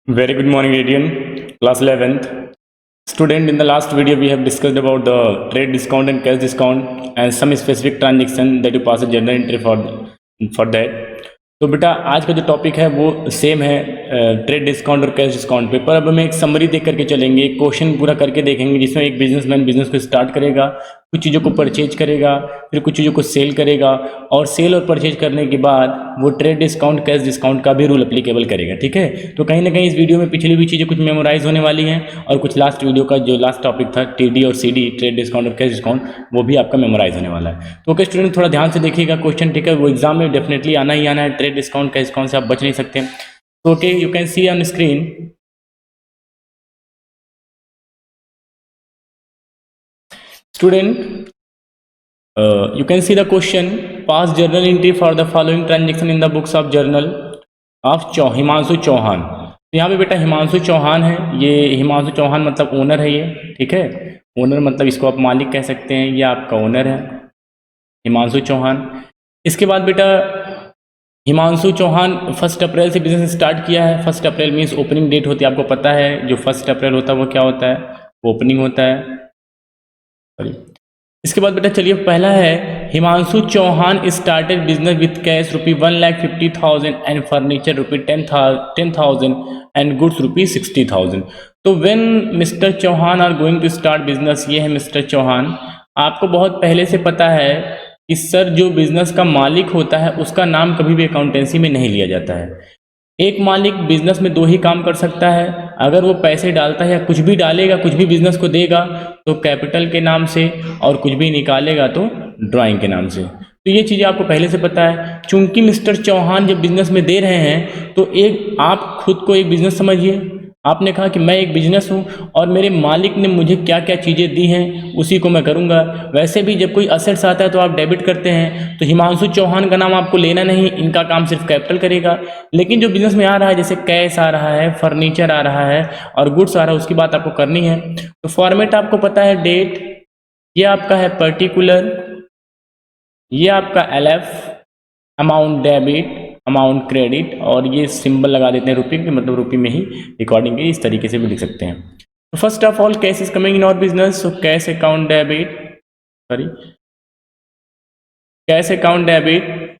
Very good morning, Radian. Class 11th. Student, in the last video, we have discussed about the trade discount and cash discount and some specific transaction that you pass a journal entry for that. तो बेटा आज का जो topic है वो same है trade discount और cash discount पे, पर अब हम एक समरी देख करके चलेंगे, एक क्वेश्चन पूरा करके देखेंगे जिसमें एक बिजनेसमैन बिजनेस को स्टार्ट करेगा, कुछ चीज़ों को परचेज करेगा, फिर कुछ चीज़ों को सेल करेगा और सेल और परचेज करने के बाद वो ट्रेड डिस्काउंट कैश डिस्काउंट का भी रूल अप्लीकेबल करेगा। ठीक है, तो कहीं ना कहीं इस वीडियो में पिछली भी चीज़ें कुछ मेमोराइज होने वाली हैं और कुछ लास्ट वीडियो का जो लास्ट टॉपिक था टीडी और सीडी, ट्रेड डिस्काउंट और कैश डिस्काउंट, वो भी आपका मेमोराइज होने वाला है। तो ओके स्टूडेंट, थोड़ा ध्यान से देखिएगा क्वेश्चन। ठीक है, वो एग्जाम में डेफिनेटली आना ही आना है। ट्रेड डिस्काउंट कैश डिस्काउंट से आप बच नहीं सकते। तो okay, you can see on screen student, you can see the question, pass journal entry for the following transaction in the books of journal of Himanshu Chauhan. तो यहाँ पे बेटा हिमांशु चौहान है, ये हिमांशु चौहान मतलब ओनर है ये। ठीक है, ओनर मतलब इसको आप मालिक कह सकते हैं, ये आपका ओनर है हिमांशु चौहान। इसके बाद बेटा हिमांशु चौहान 1 अप्रैल से बिजनेस स्टार्ट किया है। 1 अप्रैल मीन्स ओपनिंग डेट होती है, आपको पता है जो 1 अप्रैल होता है वो क्या होता है, ओपनिंग होता है। सॉरी, इसके बाद बेटा चलिए पहला है Himanshu Chauhan started business with cash ₹1,50,000 and furniture ₹10,000 and goods ₹60,000। तो when mister Chauhan are going to start business, ये है मिस्टर चौहान। आपको बहुत पहले से पता है कि सर जो बिजनेस का मालिक होता है उसका नाम कभी भी अकाउंटेंसी में नहीं लिया जाता है। एक मालिक बिजनेस में 2 ही काम कर सकता है, अगर वो पैसे डालता है या कुछ भी डालेगा, कुछ भी बिजनेस को देगा तो कैपिटल के नाम से, और कुछ भी निकालेगा तो ड्राइंग के नाम से। तो ये चीज़ें आपको पहले से पता है। चूंकि मिस्टर चौहान जब बिजनेस में दे रहे हैं तो एक आप खुद को एक बिजनेस समझिए। आपने कहा कि मैं एक बिजनेस हूँ और मेरे मालिक ने मुझे क्या क्या चीज़ें दी हैं उसी को मैं करूँगा। वैसे भी जब कोई असेट्स आता है तो आप डेबिट करते हैं, तो हिमांशु चौहान का नाम आपको लेना नहीं, इनका काम सिर्फ कैपिटल करेगा। लेकिन जो बिजनेस में आ रहा है, जैसे कैश आ रहा है, फर्नीचर आ रहा है और गुड्स आ रहा है, उसकी बात आपको करनी है। तो फॉर्मेट आपको पता है, डेट, ये आपका है पर्टिकुलर, ये आपका LF, amount debit, amount credit, और ये सिंबल लगा देते हैं रुपये के, मतलब रुपये में ही रिकॉर्डिंग है, इस तरीके से भी लिख सकते हैं। तो first of all cash is coming in our business, so cash account debit, sorry cash account debit,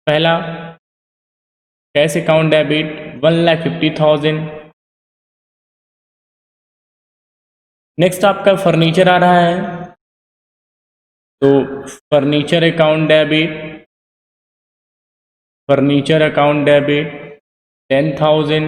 पहला कैश अकाउंट डेबिट 1,50,000। नेक्स्ट आपका फर्नीचर आ रहा है, तो furniture account debit, furniture account debit 10,000।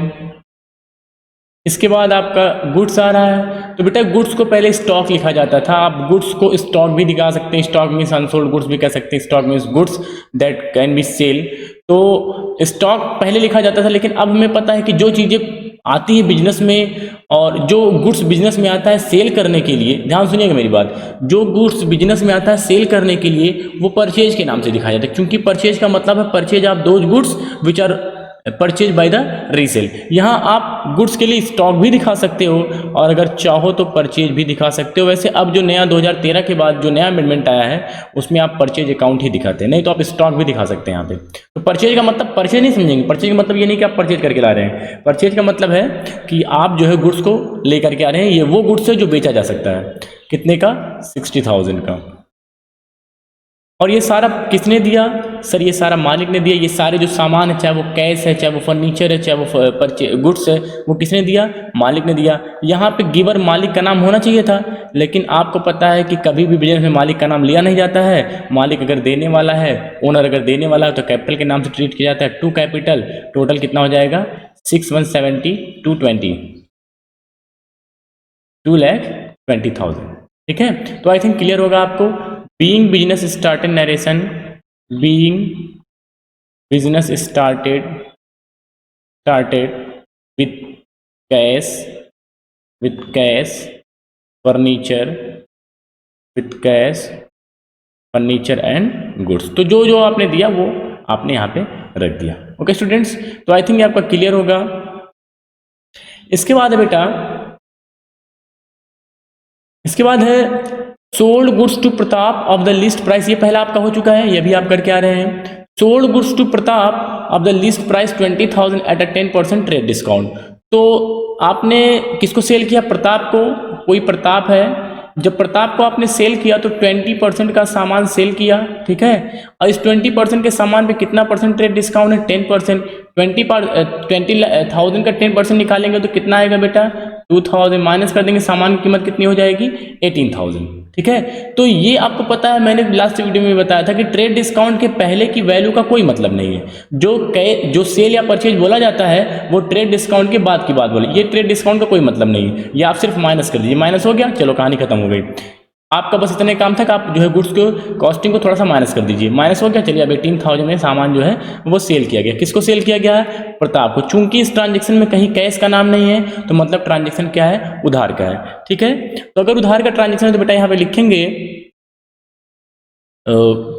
इसके बाद आपका गुड्स आ रहा है, तो बेटा गुड्स को पहले स्टॉक लिखा जाता था, आप गुड्स को स्टॉक भी दिखा सकते हैं, स्टॉक मीन्स अनसोल्ड गुड्स भी कह सकते हैं, stock means goods that can be sell. तो स्टॉक पहले लिखा जाता था, लेकिन अब हमें पता है कि जो चीज़ें आती है बिजनेस में और जो गुड्स बिजनेस में आता है सेल करने के लिए, ध्यान सुनिएगा मेरी बात, जो गुड्स बिजनेस में आता है सेल करने के लिए वो परचेज के नाम से दिखाया जाता है। क्योंकि परचेज का मतलब है purchase of those goods which are purchase by the resale. यहाँ आप गुड्स के लिए स्टॉक भी दिखा सकते हो और अगर चाहो तो परचेज भी दिखा सकते हो। वैसे अब जो नया 2013 के बाद जो नया अमेंडमेंट आया है उसमें आप परचेज अकाउंट ही दिखाते हैं, नहीं तो आप स्टॉक भी दिखा सकते हैं यहाँ पे। तो परचेज का मतलब परचेज नहीं समझेंगे, परचेज का मतलब ये नहीं कि आप परचेज करके ला रहे हैं, परचेज का मतलब है कि आप जो है गुड्स को लेकर के आ रहे हैं, ये वो गुड्स है जो बेचा जा सकता है। कितने का? 60,000 का। और ये सारा किसने दिया? सर ये सारा मालिक ने दिया। ये सारे जो सामान है, चाहे वो कैश है, चाहे वो फर्नीचर है, चाहे वो गुड्स है, वो किसने दिया? मालिक ने दिया। यहाँ पे गिवर मालिक का नाम होना चाहिए था, लेकिन आपको पता है कि कभी भी बिजनेस में मालिक का नाम लिया नहीं जाता है। मालिक अगर देने वाला है, ओनर अगर देने वाला है तो कैपिटल के नाम से ट्रीट किया जाता है, टू कैपिटल। टोटल कितना हो जाएगा? 6,170 220, 2,20,000। ठीक है, तो आई थिंक क्लियर होगा आपको। Being business started narration, being business started with cash, furniture, with cash, furniture and goods। तो जो जो आपने दिया वो आपने यहाँ पे रख दिया। ओके स्टूडेंट्स, तो आई थिंक आपका क्लियर होगा। इसके बाद है बेटा, इसके बाद है sold goods to Pratap of the list price. ये पहला आपका हो चुका है, ये भी आप करके आ रहे हैं। Sold goods to Pratap of the list price 20,000 at a 10% trade discount. तो आपने किसको सेल किया? प्रताप को। कोई प्रताप है, जब प्रताप को आपने सेल किया तो 20% का सामान सेल किया, ठीक है। और इस 20% के सामान पे कितना परसेंट ट्रेड डिस्काउंट है? 10%। 20,000 का 10% निकालेंगे तो कितना आएगा बेटा? 2,000 माइनस कर देंगे, सामान की कीमत कितनी हो जाएगी? 18,000, ठीक है। तो ये आपको पता है, मैंने लास्ट वीडियो में बताया था कि ट्रेड डिस्काउंट के पहले की वैल्यू का कोई मतलब नहीं है। जो सेल या परचेज बोला जाता है वो ट्रेड डिस्काउंट के बाद की बात बोले, ये ट्रेड डिस्काउंट का कोई मतलब नहीं है। ये आप सिर्फ माइनस कर दीजिए, माइनस हो गया, चलो कहानी खत्म हो गई। आपका बस इतने काम था कि आप जो है गुड्स को कॉस्टिंग को थोड़ा सा माइनस कर दीजिए, माइनस हो गया। चलिए अब 18,000 में सामान जो है वो सेल किया गया। किसको सेल किया गया है? प्रताप को। चूंकि इस ट्रांजेक्शन में कहीं कैश का नाम नहीं है तो मतलब ट्रांजेक्शन क्या है? उधार का है, ठीक है। तो अगर उधार का ट्रांजेक्शन है तो बेटा यहाँ पे लिखेंगे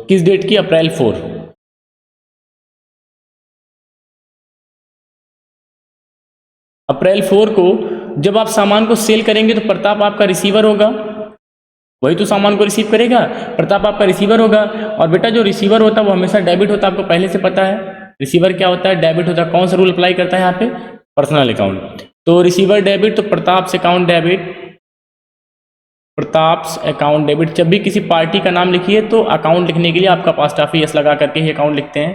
किस डेट की? अप्रैल 4। अप्रैल 4 को जब आप सामान को सेल करेंगे तो प्रताप आपका रिसीवर होगा, वही तो सामान को रिसीव करेगा, प्रताप आपका रिसीवर होगा। और बेटा जो रिसीवर होता है वो हमेशा डेबिट होता है, आपको पहले से पता है। रिसीवर क्या होता है? डेबिट होता है। कौन सा रूल अप्लाई करता है यहाँ पे? Personal account. तो रिसीवर डेबिट, तो प्रताप्स अकाउंट डेबिट, प्रताप्स अकाउंट डेबिट। जब भी किसी पार्टी का नाम लिखिए तो अकाउंट लिखने के लिए आपका पास्ट यस लगा करके ही अकाउंट लिखते हैं।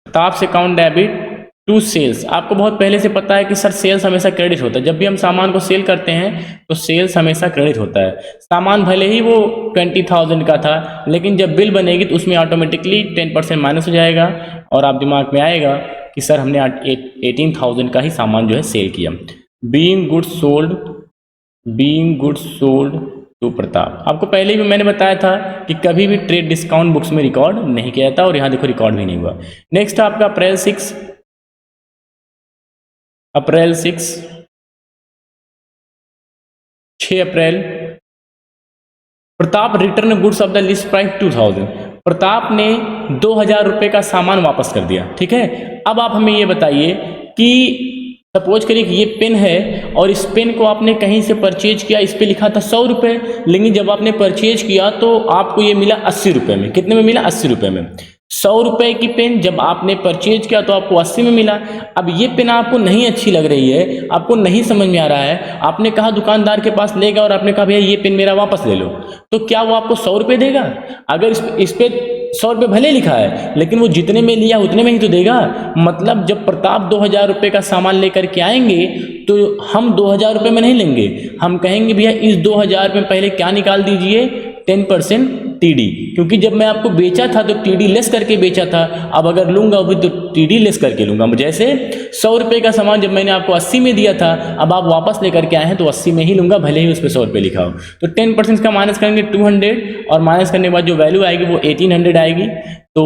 प्रताप्स अकाउंट डेबिट टू सेल्स। आपको बहुत पहले से पता है कि सर सेल्स हमेशा क्रेडिट होता है। जब भी हम सामान को सेल करते हैं तो सेल्स हमेशा क्रेडिट होता है। सामान भले ही वो 20,000 का था, लेकिन जब बिल बनेगी तो उसमें ऑटोमेटिकली 10% माइनस हो जाएगा और आप दिमाग में आएगा कि सर हमने 18,000 का ही सामान जो है सेल किया। Being goods sold to Pratap. आपको पहले भी मैंने बताया था कि कभी भी ट्रेड डिस्काउंट बुक्स में रिकॉर्ड नहीं किया जाता और यहाँ देखो रिकॉर्ड भी नहीं हुआ। नेक्स्ट आपका April 6, 6 April, Pratap return goods of the list price 2,000। Pratap ने 2,000 रुपये का सामान वापस कर दिया, ठीक है। अब आप हमें ये बताइए कि सपोज करिए कि ये पेन है और इस पेन को आपने कहीं से परचेज किया, इस पे लिखा था 100 रुपये, लेकिन जब आपने परचेज किया तो आपको ये मिला 80 रुपये में। कितने में मिला? 80 रुपये में। 100 रुपये की पेन जब आपने परचेज किया तो आपको 80 में मिला। अब ये पेन आपको नहीं अच्छी लग रही है, आपको नहीं समझ में आ रहा है, आपने कहा दुकानदार के पास ले गया और आपने कहा भैया ये पेन मेरा वापस ले लो, तो क्या वो आपको 100 रुपये देगा? अगर इस पे 100 रुपये भले लिखा है लेकिन वो जितने में लिया उतने में ही तो देगा। मतलब जब प्रताप 2,000 रुपये का सामान लेकर के आएंगे तो हम 2,000 रुपये में नहीं लेंगे, हम कहेंगे भैया इस 2,000 रुपये पहले क्या निकाल दीजिए? 10% टीडी, क्योंकि जब मैं आपको बेचा था तो टीडी लेस करके बेचा था, अब अगर लूंगा भी तो टीडी लेस करके लूंगा। जैसे 100 रुपये का सामान जब मैंने आपको 80 में दिया था, अब आप वापस लेकर के आए हैं तो 80 में ही लूंगा, भले ही उस पर 100 रुपये लिखा हो। तो 10% का माइनस करेंगे 200 और माइनस करने के बाद जो वैल्यू आएगी वो 1800 आएगी। तो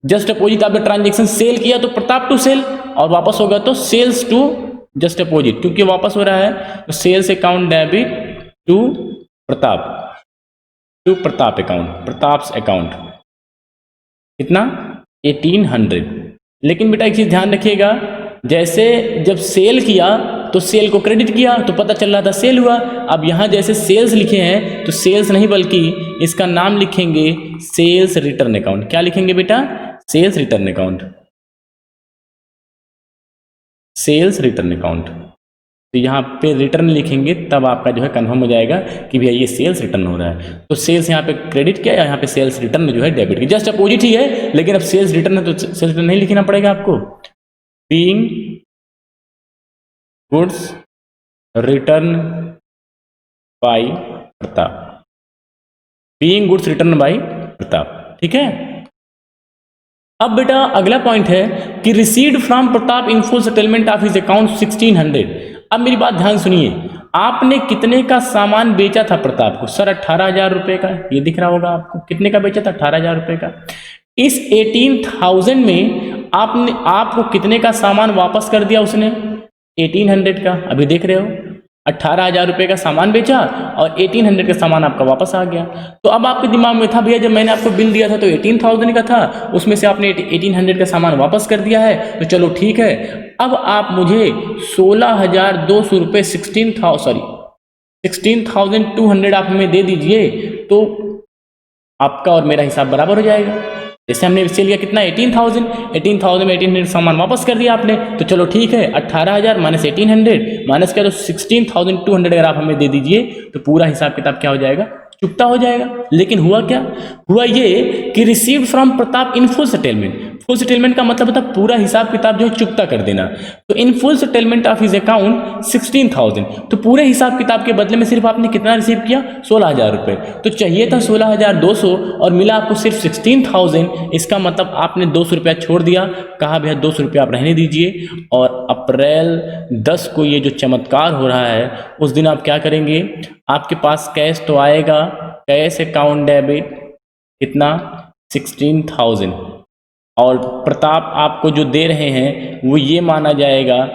जस्ट अपोजिट आपने ट्रांजेक्शन सेल किया तो प्रताप टू सेल और वापस होगा तो सेल्स टू जस्ट अपोजिट, क्योंकि वापस हो रहा है तो sales account debit to Pratap, to Pratap account, Pratap's account. कितना? 1800। लेकिन बेटा एक चीज ध्यान रखिएगा, जैसे जब सेल किया तो सेल को क्रेडिट किया तो पता चल रहा था सेल हुआ। अब यहां जैसे सेल्स लिखे हैं तो सेल्स नहीं बल्कि इसका नाम लिखेंगे सेल्स रिटर्न अकाउंट। क्या लिखेंगे बेटा? Sales return account, sales return account. तो यहाँ पे रिटर्न लिखेंगे तब आपका जो है कन्फर्म हो जाएगा कि भैया ये सेल्स रिटर्न हो रहा है। तो सेल्स यहाँ पे क्रेडिट किया, यहाँ पे सेल्स रिटर्न जो है डेबिट की, जस्ट अपोजिट ही है, लेकिन अब सेल्स रिटर्न है तो सेल्स रिटर्न नहीं लिखना पड़ेगा आपको। Being goods return by Pratap, being goods return by Pratap, ठीक है। अब बेटा अगला पॉइंट है कि received from Pratap in full settlement of his account 1600। अब मेरी बात ध्यान सुनिए, आपने कितने का सामान बेचा था प्रताप को? सर 18,000 रुपये का, ये दिख रहा होगा आपको। कितने का बेचा था? 18,000 रुपये का। इस 18,000 में आपको कितने का सामान वापस कर दिया उसने? 1800 का। अभी देख रहे हो, 18,000 रुपये का सामान बेचा और 1800 का सामान आपका वापस आ गया। तो अब आपके दिमाग में था भैया जब मैंने आपको बिल दिया था तो 18,000 का था, उसमें से आपने 1800 का सामान वापस कर दिया है, तो चलो ठीक है। अब आप मुझे 16,200 रुपये 16,200 आप हमें दे दीजिए तो आपका और मेरा हिसाब बराबर हो जाएगा। जैसे हमने इससे लिया कितना 18,000 में 1800 सामान वापस कर दिया आपने, तो चलो ठीक है 18,000 माइनस 1800 माइनस क्या, तो 16,200 अगर आप हमें दे दीजिए तो पूरा हिसाब किताब क्या हो जाएगा, चुकता हो जाएगा। लेकिन हुआ क्या, हुआ ये कि received from Pratap in full settlement. Full settlement का मतलब होता है पूरा हिसाब किताब जो है चुकता कर देना। तो इन full settlement of his account 16,000, तो पूरे हिसाब किताब के बदले में सिर्फ आपने कितना रिसीव किया, 16,000 रुपये। तो चाहिए था 16,200 और मिला आपको सिर्फ 16,000। इसका मतलब आपने 200 रुपया छोड़ दिया, कहा भैया 200 रुपया आप रहने दीजिए। और अप्रैल 10 को ये जो चमत्कार हो रहा है उस दिन आप क्या करेंगे, आपके पास कैश तो आएगा, कैश अकाउंट डेबिट कितना 16,000, और प्रताप आपको जो दे रहे हैं वो ये माना जाएगा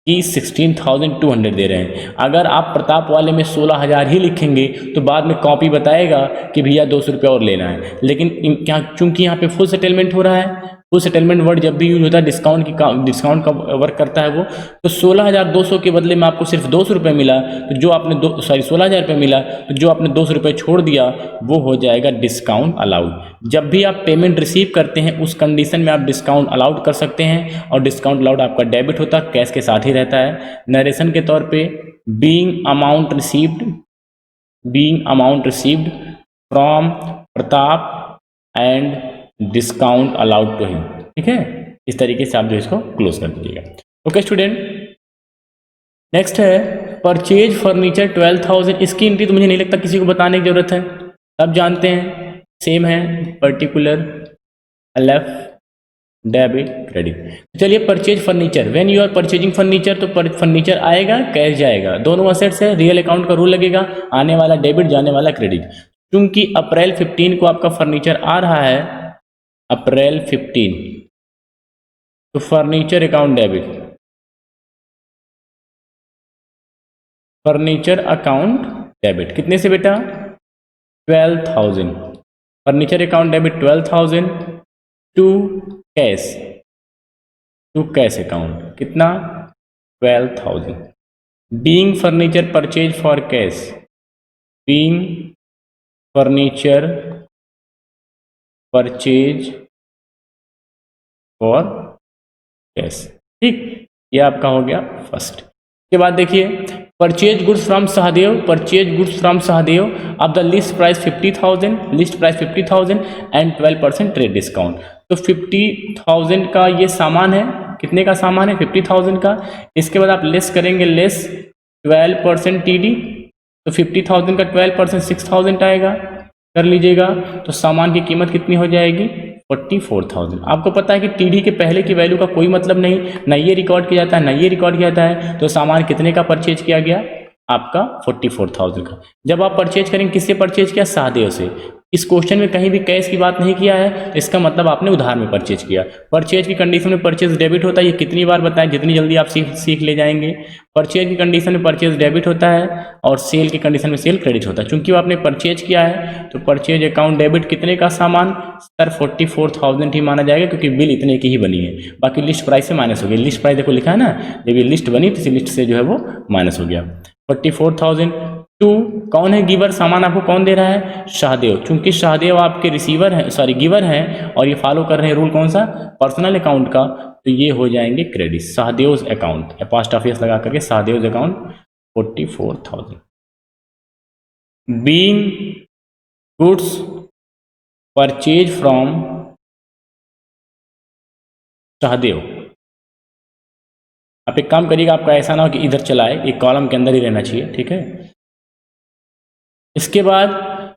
कि 16,200 दे रहे हैं। अगर आप प्रताप वाले में 16,000 ही लिखेंगे तो बाद में कॉपी बताएगा कि भैया 200 रुपये और लेना है। लेकिन क्या, चूंकि यहाँ पे फुल सेटलमेंट हो रहा है, फुल सेटलमेंट वर्ड जब भी यूज होता है डिस्काउंट का वर्क करता है वो, तो 16,200 के बदले में आपको सिर्फ 200 रुपये मिला, तो जो आपने 16,000 रुपये मिला, तो जो आपने 200 रुपये छोड़ दिया वो हो जाएगा डिस्काउंट अलाउड। जब भी आप पेमेंट रिसीव करते हैं उस कंडीशन में आप डिस्काउंट अलाउड कर सकते हैं, और डिस्काउंट अलाउड आपका डेबिट होता है, कैश के साथ ही रहता है। नरेशन के तौर पे being amount received from Pratap and discount allowed to him, ठीक है। इस तरीके से आप जो इसको क्लोज कर दीजिएगा। ओके स्टूडेंट, नेक्स्ट है परचेज फर्नीचर 12,000। इसकी एंट्री तो मुझे नहीं लगता किसी को बताने की जरूरत है, सब जानते हैं, सेम है, पर्टिकुलर लेफ्ट डेबिट क्रेडिट। चलिए purchase furniture, when you are purchasing furniture, तो फर्नीचर आएगा कैश जाएगा, दोनों असेट्स है, रियल अकाउंट का रूल लगेगा, आने वाला डेबिट जाने वाला क्रेडिट। क्योंकि अप्रैल 15 को आपका फर्नीचर आ रहा है, अप्रैल 15, तो furniture account debit, furniture account debit कितने से बेटा 12,000, furniture account debit 12,000 to cash account कितना 12,000। Being furniture purchase for cash, being furniture purchase for cash, ठीक, ये आपका हो गया फर्स्ट। के बाद देखिए purchase goods from Sahdev, purchase goods from Sahdev, अब the list price 50,000, list price 50,000 and 12% trade discount. तो 50,000 का ये सामान है, कितने का सामान है 50,000 का। इसके बाद आप लेस करेंगे, लेस 12% TD, तो 50,000 का 12% 6,000 आएगा, कर लीजिएगा। तो सामान की कीमत कितनी हो जाएगी 44,000। आपको पता है कि TD के पहले की वैल्यू का कोई मतलब नहीं, ना ये रिकॉर्ड किया जाता है ना ये रिकॉर्ड किया जाता है। तो सामान कितने का परचेज किया गया आपका 44,000 का। जब आप परचेज करेंगे, किससे परचेज किया, सहदेव से। इस क्वेश्चन में कहीं भी कैश की बात नहीं किया है, तो इसका मतलब आपने उधार में परचेज किया। परचेज की कंडीशन में परचेज डेबिट होता है, ये कितनी बार बताएं, जितनी जल्दी आप सीख ले जाएंगे। परचेज की कंडीशन में परचेज डेबिट होता है और सेल की कंडीशन में सेल क्रेडिट होता है। चूंकि आपने परचेज किया है तो परचेज अकाउंट डेबिट कितने का सामान सर 44,000 ही माना जाएगा, क्योंकि बिल इतने की ही बनी है, बाकी लिस्ट प्राइस से माइनस हो गया। लिस्ट प्राइस देखो लिखा है ना, जब ये लिस्ट बनी तो इसी लिस्ट से जो है वो माइनस हो गया 44,000 टू कौन है गिवर, सामान आपको कौन दे रहा है सहदेव। चूंकि सहदेव आपके रिसीवर हैं, सॉरी गिवर हैं, और ये फॉलो कर रहे हैं रूल कौन सा, पर्सनल अकाउंट का, तो ये हो जाएंगे क्रेडिट। सहदेव अकाउंट अपोस्ट्रोफी लगा करके Sahdev account 44,000। Being goods purchase from Sahdev. आप एक काम करिएगा, आपका ऐसा ना हो कि इधर चलाए, एक कॉलम के अंदर ही रहना चाहिए, ठीक है। इसके बाद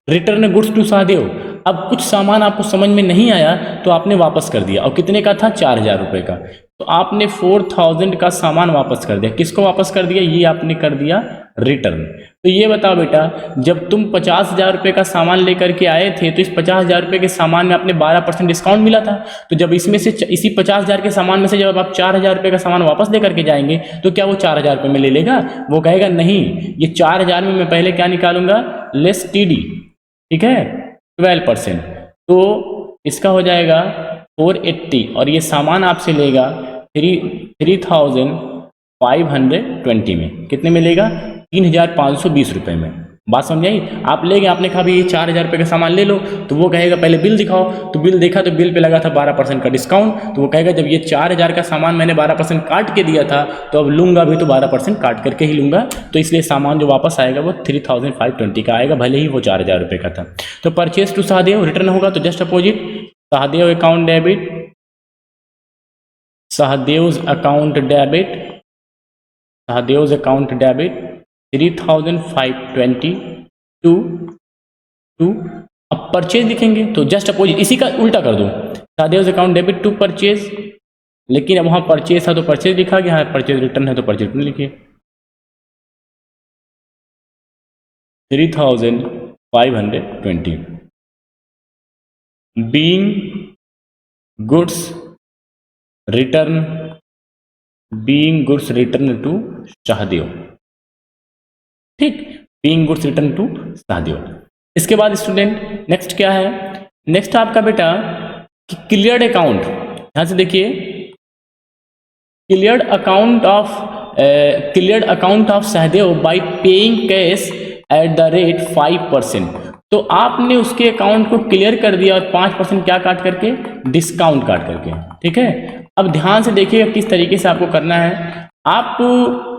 रिटर्न गुड्स टू सहदेव। अब कुछ सामान आपको समझ में नहीं आया तो आपने वापस कर दिया, और कितने का था 4,000 रुपये का, तो आपने 4,000 का सामान वापस कर दिया। किसको वापस कर दिया, ये आपने कर दिया रिटर्न। तो ये बताओ बेटा, जब तुम 50,000 रुपये का सामान लेकर के आए थे तो इस 50,000 रुपये के सामान में आपने 12% डिस्काउंट मिला था। तो जब इसमें से इसी 50,000 के सामान में से जब आप 4,000 रुपये का सामान वापस लेकर के जाएंगे तो क्या वो 4,000 रुपये में ले लेगा, वो कहेगा नहीं, ये 4,000 में मैं पहले क्या निकालूंगा, लेस TD, ठीक है 12%, तो इसका हो जाएगा 480, और ये सामान आपसे लेगा 3,520 में, कितने में लेगा 3,520 रुपये में, बात समझ आई? आप ले गए, आपने कहा भी ये 4,000 रुपये का सामान ले लो, तो वो कहेगा पहले बिल दिखाओ, तो बिल देखा तो बिल पे लगा था 12% का डिस्काउंट, तो वो कहेगा जब ये 4,000 का सामान मैंने 12% काट के दिया था तो अब लूँगा भी तो 12% काट करके ही लूँगा, तो इसलिए सामान जो वापस आएगा वो 3,520 का आएगा, भले ही वो 4,000 रुपये का था। तो परचेज टू सहदेव रिटर्न होगा, तो just opposite Sahdev account debit, Sahdev's account debit, Sahdev's account debit 3,520 to अब परचेज लिखेंगे तो जस्ट अपोजिट इसी का उल्टा कर दो, Sahdev's account debit to purchase, लेकिन अब वहां परचेज था तो परचेज लिखा गया, परचेज रिटर्न है तो परचेज रिटर्न लिखिए 3,520 being goods return, being goods return to Sahdev, ठीक, being goods return to Sahdev. इसके बाद स्टूडेंट नेक्स्ट क्या है, नेक्स्ट आपका बेटा क्लियर्ड अकाउंट, यहां से देखिए cleared account of Sahdev by paying cash at the rate 5%, तो आपने उसके अकाउंट को क्लियर कर दिया और 5% क्या काट करके, डिस्काउंट काट करके, ठीक है। अब ध्यान से देखिएगा किस तरीके से आपको करना है। आप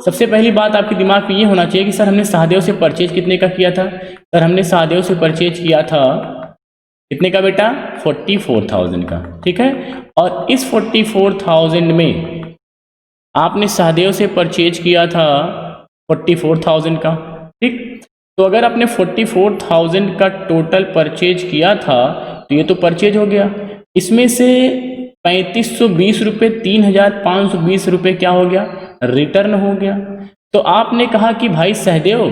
सबसे पहली बात आपके दिमाग में ये होना चाहिए कि सर हमने सहदेव से परचेज कितने का किया था, सर हमने सहदेव से परचेज किया था कितने का बेटा, 44,000 का, ठीक है। और इस 44,000 में आपने सहदेव से परचेज किया था 44,000 का, ठीक। तो अगर आपने 44,000 का टोटल परचेज किया था तो ये तो परचेज हो गया, इसमें से 3,520 रुपये, 3,520 रुपये क्या हो गया, रिटर्न हो गया। तो आपने कहा कि भाई सहदेव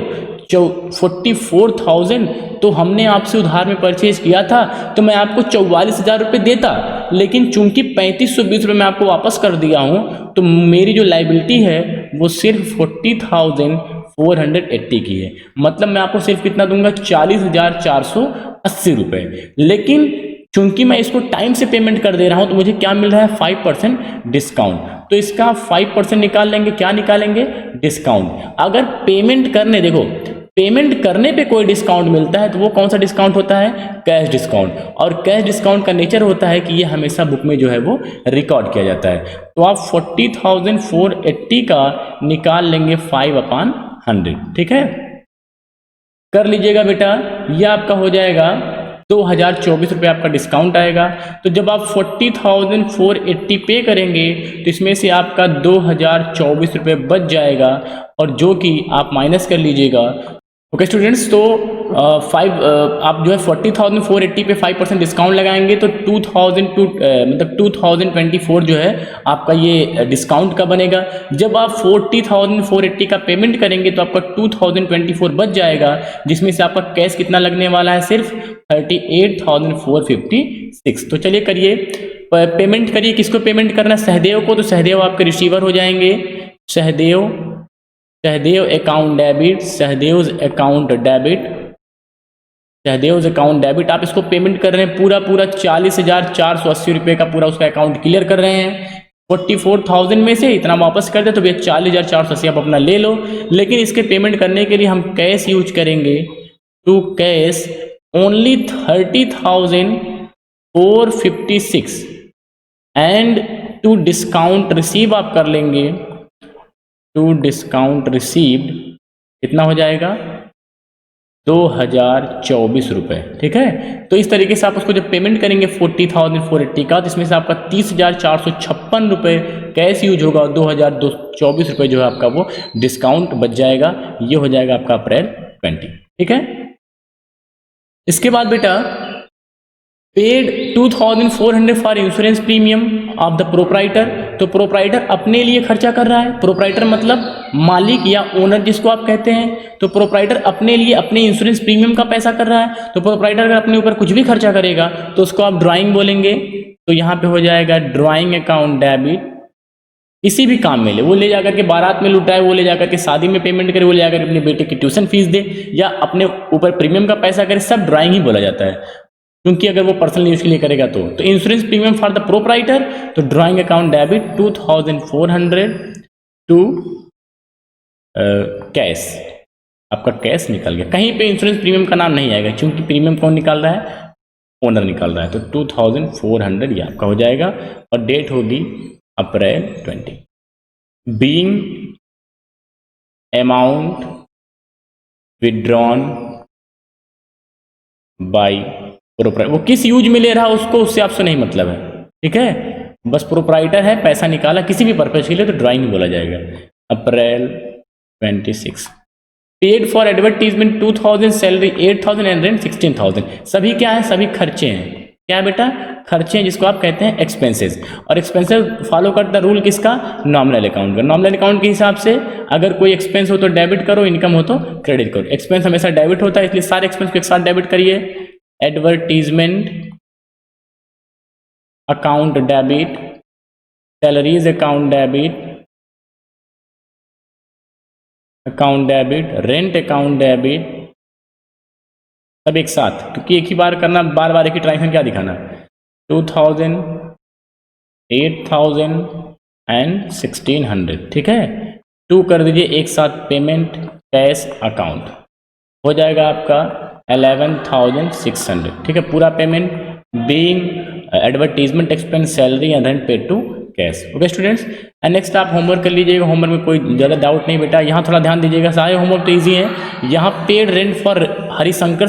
44,000 तो हमने आपसे उधार में परचेज किया था तो मैं आपको 44,000 रुपये देता, लेकिन चूंकि 3,520 रुपये मैं आपको वापस कर दिया हूं तो मेरी जो लाइबिलिटी है वो सिर्फ 40,480 की है, मतलब मैं आपको सिर्फ कितना दूंगा, 40,480 रुपये। लेकिन चूंकि मैं इसको टाइम से पेमेंट कर दे रहा हूं तो मुझे क्या मिल रहा है, 5% डिस्काउंट, तो इसका 5% निकाल लेंगे, क्या निकालेंगे, डिस्काउंट। अगर पेमेंट करने, देखो पेमेंट करने पे कोई डिस्काउंट मिलता है तो वो कौन सा डिस्काउंट होता है, कैश डिस्काउंट, और कैश डिस्काउंट का नेचर होता है कि ये हमेशा बुक में जो है वो रिकॉर्ड किया जाता है। तो आप 40,480 का निकाल लेंगे 5/100, ठीक है, कर लीजिएगा बेटा, यह आपका हो जाएगा 2,024 रुपये आपका डिस्काउंट आएगा। तो जब आप 40,480 पे करेंगे तो इसमें से आपका 2,024 रुपये बच जाएगा, और जो कि आप माइनस कर लीजिएगा। ओके स्टूडेंट्स, तो आप जो है 40,480 पे 5% डिस्काउंट लगाएंगे तो 2,024 जो है आपका ये डिस्काउंट का बनेगा। जब आप 40,480 का पेमेंट करेंगे तो आपका 2,024 बच जाएगा, जिसमें से आपका कैश कितना लगने वाला है, सिर्फ 38,456। तो चलिए करिए, पेमेंट करिए, किसको पेमेंट करना है, सहदेव को, तो सहदेव आपके रिसीवर हो जाएंगे, Sahdev account debit, Sahdev account debit, आप इसको पेमेंट कर रहे हैं पूरा 40,480 रुपये का पूरा उसका अकाउंट क्लियर कर रहे हैं। 44,000 में से इतना वापस कर दे तो भैया 40,480 आप अपना ले लो, लेकिन इसके पेमेंट करने के लिए हम कैश यूज करेंगे, to cash only 30,456 and to discount receive आप कर लेंगे, टू डिस्काउंट रिसीव्ड कितना हो जाएगा, 2,024 रुपये, ठीक है। तो इस तरीके से आप उसको जब पेमेंट करेंगे 40,480 का, तो इसमें से आपका 30,456 रुपये कैश यूज होगा और 2,024 रुपये जो है आपका वो डिस्काउंट बच जाएगा। ये हो जाएगा आपका अप्रैल 20, ठीक है। इसके बाद बेटा paid 2,400 for insurance premium of the proprietor, तो प्रोप्राइटर अपने लिए खर्चा कर रहा है, प्रोप्राइटर मतलब मालिक या ओनर जिसको आप कहते हैं, तो प्रोप्राइटर अपने लिए अपने इंश्योरेंस प्रीमियम का पैसा कर रहा है। तो प्रोप्राइटर अगर अपने ऊपर कुछ भी खर्चा करेगा तो उसको आप ड्राइंग बोलेंगे, तो यहाँ पे हो जाएगा ड्राइंग अकाउंट डेबिट, किसी भी काम में ले, वो ले जाकर के बारात में लुटाए, वो ले जाकर के शादी में पेमेंट करे, वो ले जाकर अपने बेटे की ट्यूशन फीस दे या अपने ऊपर प्रीमियम का पैसा करे, सब ड्राइंग ही बोला जाता है, क्योंकि अगर वो पर्सनल यूज के लिए करेगा तो insurance premium for the proprietor, तो drawing account debit 2,400 to cash आपका कैश निकल गया। कहीं पे इंश्योरेंस प्रीमियम का नाम नहीं आएगा क्योंकि प्रीमियम कौन निकाल रहा है, ओनर निकाल रहा है। तो 2400 ये आपका हो जाएगा और डेट होगी अप्रैल 20। Being amount withdrawn by proprietor, वो किस यूज में ले रहा है उसको, उससे आपसे नहीं मतलब है, ठीक है। बस प्रोप्राइटर है, पैसा निकाला किसी भी पर्पज के लिए तो ड्राइंग बोला जाएगा। अप्रैल 26। Paid for advertisement 2000, salary 8000 and rent 16000। सभी क्या है, सभी खर्चे हैं। क्या है बेटा, खर्चे हैं जिसको आप कहते हैं एक्सपेंसेस। और एक्सपेंसेस फॉलो करता रूल किसका, नॉमिनल अकाउंट का। नॉमिनल अकाउंट के हिसाब से अगर कोई एक्सपेंस हो तो डेबिट करो, इनकम हो तो क्रेडिट करो। एक्सपेंस हमेशा डेबिट होता है इसलिए सारे एक्सपेंस को एक साथ डेबिट करिए। Advertisement account debit, salaries account debit, account debit, rent account debit, सब एक साथ, क्योंकि एक ही बार करना, बार बार एक ही ट्रांजेक्शन क्या दिखाना। 2000, 8000 एंड 1600, ठीक है। 2 कर दीजिए एक साथ, पेमेंट कैश अकाउंट हो जाएगा आपका 11600, ठीक है। पूरा payment being advertisement expense, salary and rent paid to cash. Okay students, and next आप होमवर्क कर लीजिएगा। होमवर्क में कोई ज़्यादा डाउट नहीं बेटा, यहाँ थोड़ा ध्यान दीजिएगा, सारे होमवर्क तो ईजी है। यहाँ paid rent for Harishankar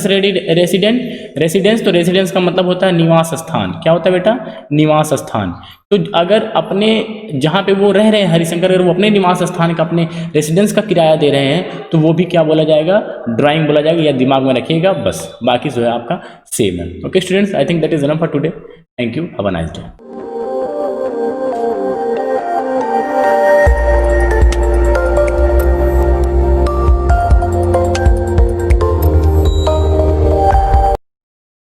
residence, तो रेसिडेंस का मतलब होता है निवास स्थान। क्या होता है बेटा, निवास स्थान। तो अगर अपने जहाँ पे वो रह रहे हैं हरिशंकर, अगर वो अपने निवास स्थान का, अपने रेसिडेंस का किराया दे रहे हैं तो वो भी क्या बोला जाएगा, ड्राइंग बोला जाएगा। या दिमाग में रखिएगा बस, बाकी जो है आपका सेम है। Okay students, I think that is enough for today. Thank you, have a nice day.